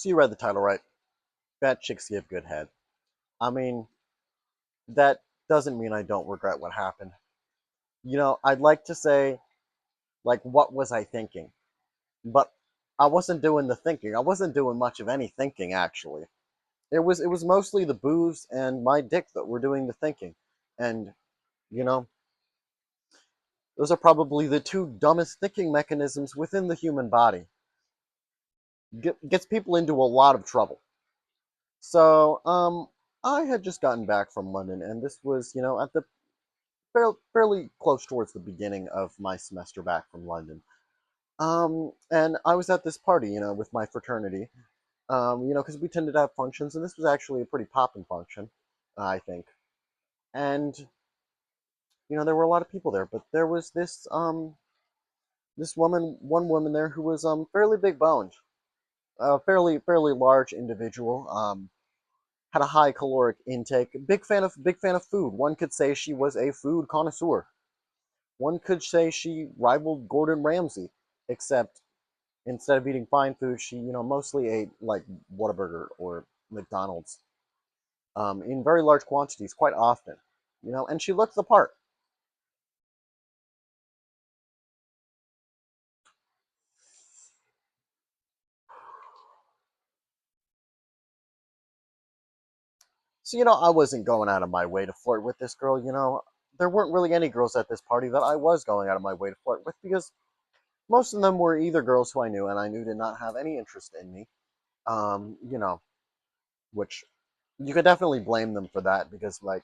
So you read the title right. Bad chicks give good head. I mean, that doesn't mean I don't regret what happened. I'd like to say, like, what was I thinking? But I wasn't doing the thinking. I wasn't doing much of any thinking, actually. It was mostly the booze and my dick that were doing the thinking. And, you know, those are probably the two dumbest thinking mechanisms within the human body. Gets people into a lot of trouble. So, I had just gotten back from London, and this was, at the fairly close towards the beginning of my semester back from London. And I was at this party, with my fraternity, because we tended to have functions, and this was actually a pretty poppin' function, I think. And, there were a lot of people there, but there was one woman there who was, fairly big boned, a fairly large individual, had a high caloric intake, big fan of food. One could say she was a food connoisseur. One could say she rivaled Gordon Ramsay, except instead of eating fine food, she mostly ate like Whataburger or McDonald's, in very large quantities, quite often. And she looked the part. So I wasn't going out of my way to flirt with this girl. There weren't really any girls at this party that I was going out of my way to flirt with because most of them were either girls who I knew and I knew did not have any interest in me. Um, you know, which you could definitely blame them for that because, like,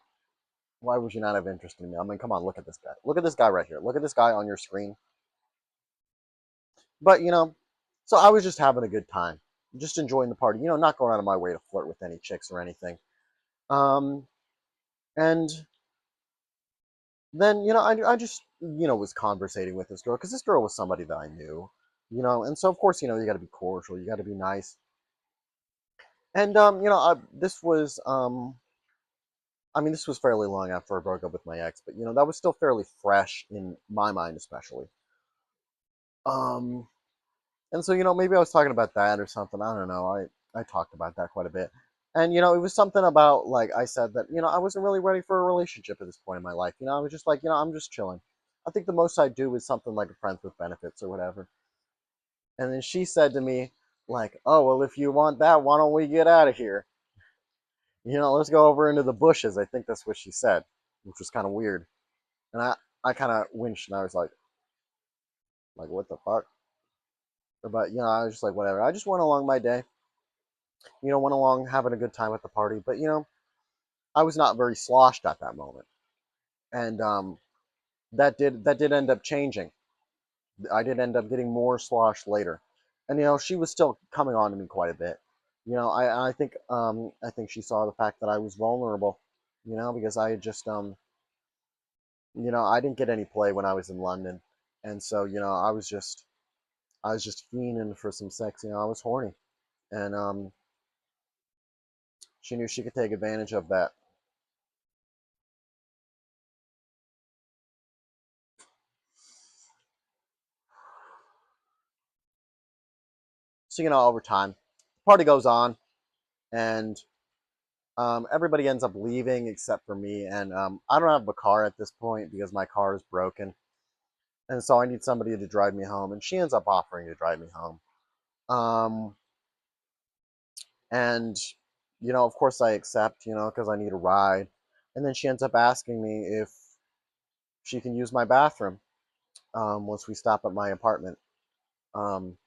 why would you not have interest in me? I mean, come on, look at this guy. Look at this guy right here. Look at this guy on your screen. But, so I was just having a good time, just enjoying the party, not going out of my way to flirt with any chicks or anything. Um, and then, I just, was conversating with this girl because this girl was somebody that I knew, and so of course, you got to be cordial, you got to be nice. And, this was fairly long after I broke up with my ex, but that was still fairly fresh in my mind, especially. Um, and so maybe I was talking about that or something. I don't know. I talked about that quite a bit, and it was something about like I said that I wasn't really ready for a relationship at this point in my life. I was just like I'm just chilling. I think the most I do is something like a friends with benefits or whatever. And then she said to me like, "Oh well, if you want that, why don't we get out of here? Let's go over into the bushes." I think that's what she said, which was kind of weird. And I kind of winced and I was like, what the fuck? But I was just like, whatever. I just went along my day. Went along having a good time at the party. But I was not very sloshed at that moment, and that did end up changing. I did end up getting more sloshed later, and she was still coming on to me quite a bit. I think she saw the fact that I was vulnerable. Because I had just I didn't get any play when I was in London, and so I was just fiending for some sex. I was horny, and she knew she could take advantage of that. So over time, the party goes on, and everybody ends up leaving except for me. And I don't have a car at this point because my car is broken, and so I need somebody to drive me home. And she ends up offering to drive me home. Um, and of course, I accept. Because I need a ride. And then she ends up asking me if she can use my bathroom once we stop at my apartment. Um,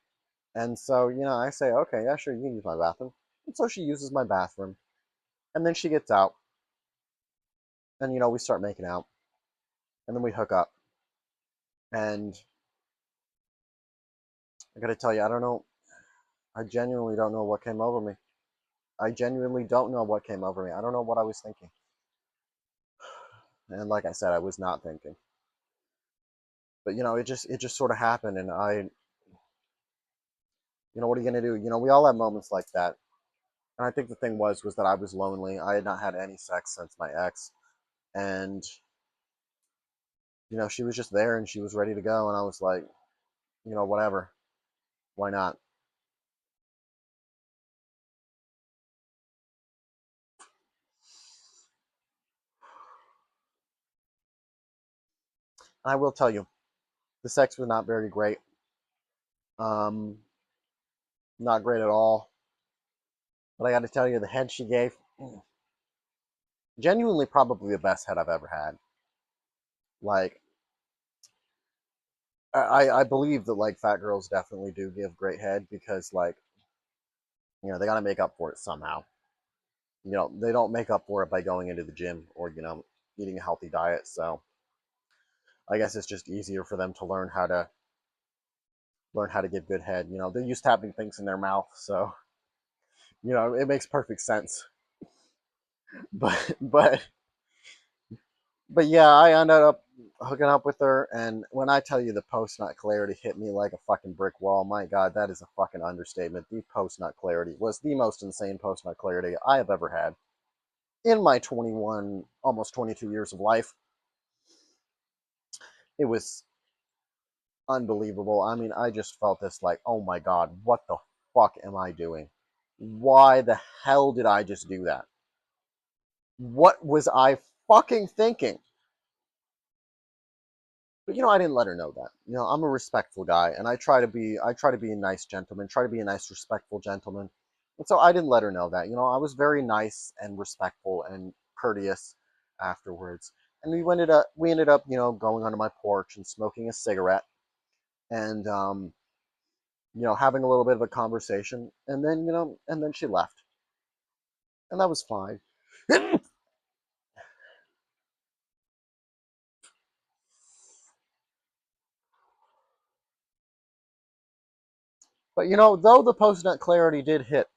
and so I say, okay, yeah, sure, you can use my bathroom. And so she uses my bathroom, and then she gets out, and we start making out, and then we hook up. And I gotta tell you, I don't know. I genuinely don't know what came over me. I genuinely don't know what came over me. I don't know what I was thinking. And like I said, I was not thinking. But it just sort of happened, and what are you gonna do? We all have moments like that. And I think the thing was that I was lonely. I had not had any sex since my ex, and she was just there and she was ready to go, and I was like, whatever, why not? I will tell you, the sex was not very great. Um, Not great at all. But I got to tell you, the head she gave, genuinely probably the best head I've ever had. Like, I believe that like fat girls definitely do give great head because like they got to make up for it somehow. They don't make up for it by going into the gym or eating a healthy diet. So I guess it's just easier for them to learn how to give good head. They're used to having things in their mouth, so it makes perfect sense. But but yeah, I ended up hooking up with her, and when I tell you the post nut clarity hit me like a fucking brick wall, my god, that is a fucking understatement. The post nut clarity was the most insane post nut clarity I have ever had in my 21, almost 22 years of life. It was unbelievable. I mean, I just felt this like, oh my god, what the fuck am I doing? Why the hell did I just do that? What was I fucking thinking? But I didn't let her know that. I'm a respectful guy, and I try to be a nice gentleman, try to be a nice, respectful gentleman. And so I didn't let her know that. I was very nice and respectful and courteous afterwards. And we ended up, going onto my porch and smoking a cigarette and having a little bit of a conversation, and then she left, and that was fine. But though the post nut clarity did hit,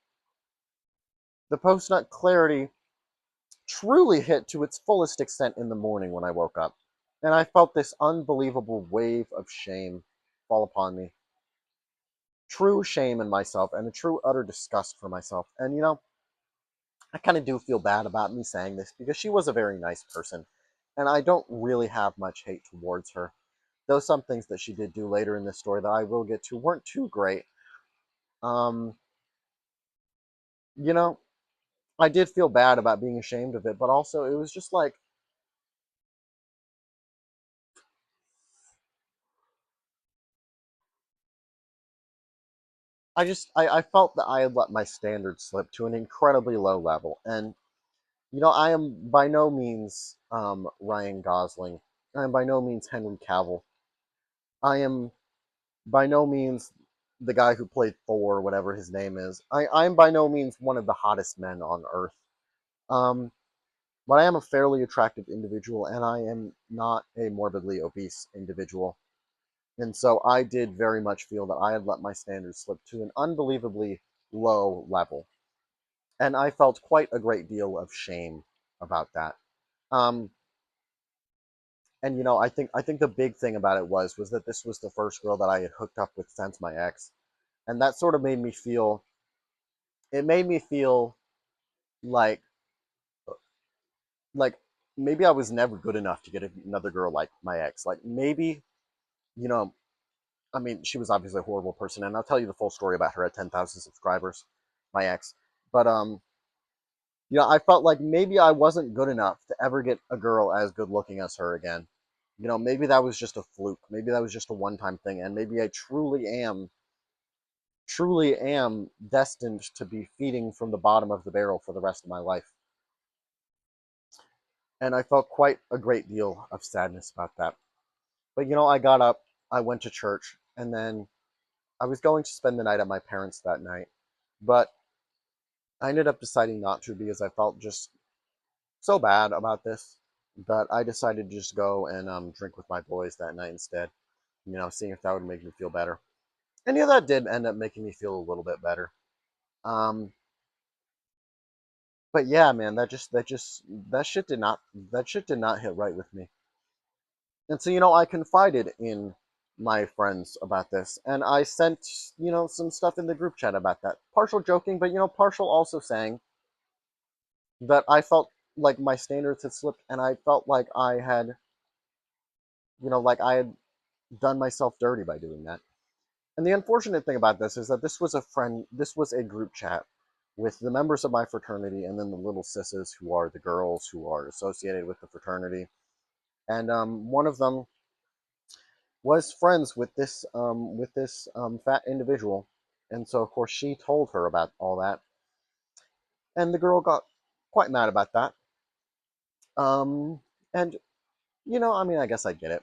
the post nut clarity truly hit to its fullest extent in the morning when I woke up, and I felt this unbelievable wave of shame fall upon me. True shame in myself and a true utter disgust for myself. And I kind of do feel bad about me saying this because she was a very nice person, and I don't really have much hate towards her. Though some things that she did do later in this story that I will get to weren't too great. Um, you know, I did feel bad about being ashamed of it, but also it was just like I felt that I had let my standards slip to an incredibly low level. And I am by no means Ryan Gosling. I am by no means Henry Cavill. I am by no means the guy who played Thor, whatever his name is. I'm by no means one of the hottest men on earth. Um, but I am a fairly attractive individual, and I am not a morbidly obese individual. And so I did very much feel that I had let my standards slip to an unbelievably low level. And I felt quite a great deal of shame about that. Um, and I think the big thing about it was that this was the first girl that I had hooked up with since my ex, and that sort of made me feel. It made me feel like like maybe I was never good enough to get another girl like my ex. Like maybe you know, I mean, she was obviously a horrible person, and I'll tell you the full story about her at 10,000 subscribers, my ex. But I felt like maybe I wasn't good enough to ever get a girl as good looking as her again. Maybe that was just a fluke. Maybe that was just a one time thing, and maybe I truly am destined to be feeding from the bottom of the barrel for the rest of my life. And I felt quite a great deal of sadness about that. But I got up, I went to church, and then I was going to spend the night at my parents' that night. But I ended up deciding not to because I felt just so bad about this that I decided to just go and drink with my boys that night instead. Seeing if that would make me feel better. And that did end up making me feel a little bit better. Um, but yeah, man, that shit did not hit right with me. And so I confided in my friends about this, and I sent some stuff in the group chat about that. Partial joking, but partial also saying that I felt like my standards had slipped, and I felt like I had done myself dirty by doing that. And the unfortunate thing about this is that this was a group chat with the members of my fraternity and then the little sisses who are the girls who are associated with the fraternity. And one of them was friends with this fat individual, and so of course she told her about all that, and the girl got quite mad about that. Um, and I mean, I guess I get it,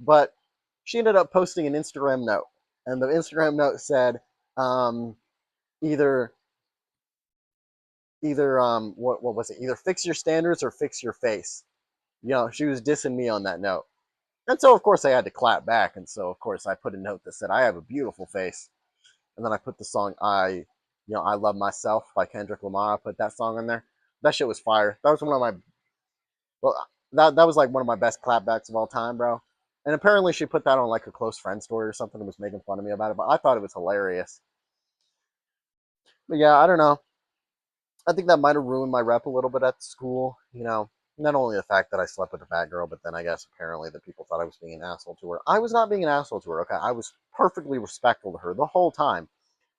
but she ended up posting an Instagram note, and the Instagram note said, um, either what was it? Either fix your standards or fix your face. She was dissing me on that note. And so, of course, I had to clap back. And so, of course, I put a note that said, I have a beautiful face. And then I put the song I Love Myself by Kendrick Lamar. I put that song in there. That shit was fire. That was one of my, well, that was like one of my best clapbacks of all time, bro. And apparently she put that on like a close friend story or something and was making fun of me about it. But I thought it was hilarious. But yeah, I don't know. I think that might have ruined my rep a little bit at school. Not only the fact that I slept with a fat girl, but then I guess apparently that people thought I was being an asshole to her. I was not being an asshole to her, okay? I was perfectly respectful to her the whole time.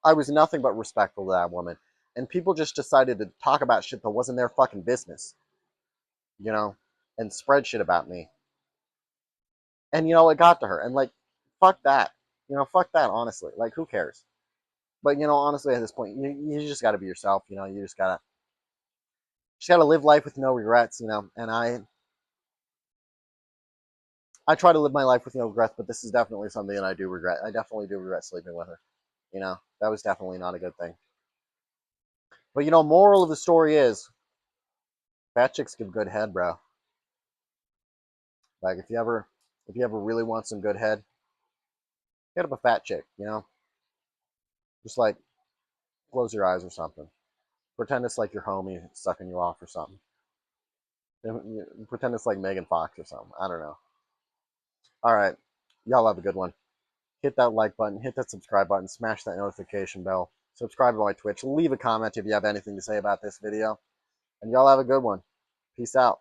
I was nothing but respectful to that woman. And people just decided to talk about shit that wasn't their fucking business, you know, and spread shit about me. And, it got to her. And, like, fuck that. Fuck that, honestly. Like, who cares? But, honestly, at this point, you just got to be yourself. You just gotta live life with no regrets, and I try to live my life with no regrets, but this is definitely something that I do regret. I definitely do regret sleeping with her. That was definitely not a good thing. But moral of the story is fat chicks give good head, bro. Like if you ever really want some good head, hit up a fat chick, Just like close your eyes or something. Pretend it's like your homie sucking you off or something. Pretend it's like Megan Fox or something. I don't know. All right. Y'all have a good one. Hit that like button, hit that subscribe button, smash that notification bell, subscribe to my Twitch, leave a comment if you have anything to say about this video, and y'all have a good one. Peace out.